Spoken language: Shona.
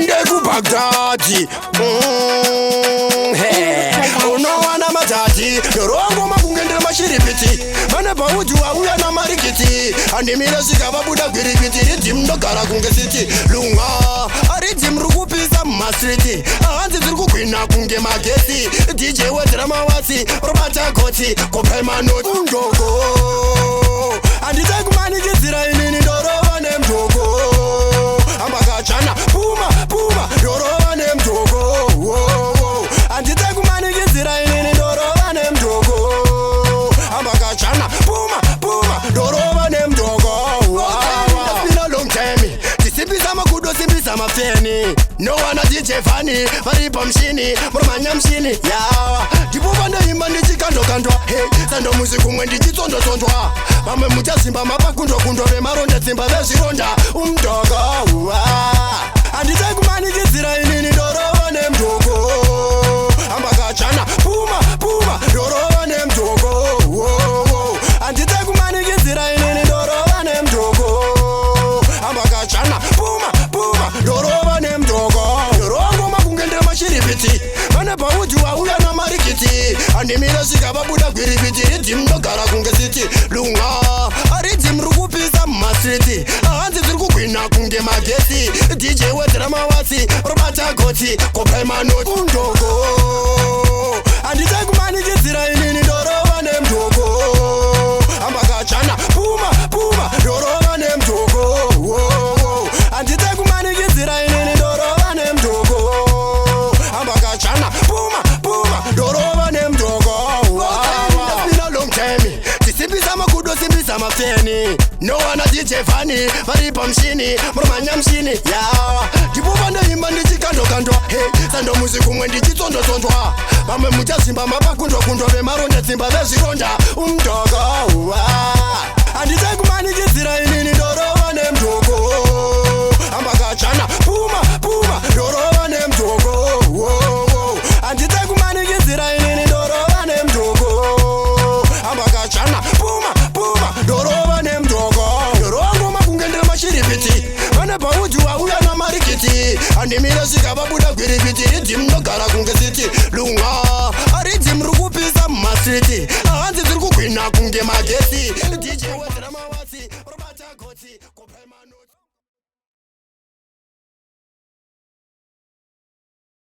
Monday ku Baghdad. Unowana matati norongo makungendera mashiripiti mana pauti wauya na marikiti andimira zikavabuda gwirigiti ridhimndogara kunge siti lunga aridhim rukupisa mumastriti hanzi dziri kugwina kunge magesi dj wedhirama wasi robata goti kopaimanoti undoko handidai kumanikidzira inini ndorova nemdoko ambakachana puma ndorova nemdoko handidai kumanikidzira inini ndorova nemdoko ambakachana puma ndorova nemdoko been a long time ndisimbisa makudo simbisa mafeni no wana DJ Fani vari pamshini murumanya mshini yawa ndipupa ndoimba ndichikandokandwa sando muzikumwe ndichitsondotondwa vamwe muchazimba mapakundokundwa vemaronda tsimba vezvironda umdoko handidai kumanikidzira inini ndorova nemdoko ambakachana puma ndorova nemdoko handidai kumanikidzira inini ndorova nemdoko ambakachana puma ndorova nemdoko rongo makungendera mashiripiti pane pauti wauya na marikiti andimira zikavabuda gwiripiti ridhimndogara kunge siti lunga aridhim rukupisa mumastriti hanzi dziri kugwina kunge magesi dj wedhirama wasi robata goti kopaimanoti undoko handidai kumanikidzira inini ndorova nemdoko ambakachana puma ndorova nemdoko handidai kumanikidzira inini ndorova nemdoko ambakachana puma ndorova nemdoko been a long time tisimbisa makudo simbisa mafeni no wana DJ Fani vari pamshini murumanya mshini yawa ndipupa ndoimba ndichikandokandwa sando muzikumwe ndichitsondotondwa vamwe muchazimba mapakundokundwa vemaronda tsimba vezvironda umdoko handidai kumanikidzira inini ndorova nemdoko ambakachana puma ndorova nemdoko handidai kumanikidzira inini ndorova nemdoko ambakachana puma ndorova nemdoko rongo makungendera mashiripiti pane pauti wauya na marikiti andimira zikavabuda gwiripiti ridhimndogara kunge siti lunga aridhim rukupisa mumastriti hanzi dziri kugwina kunge magesi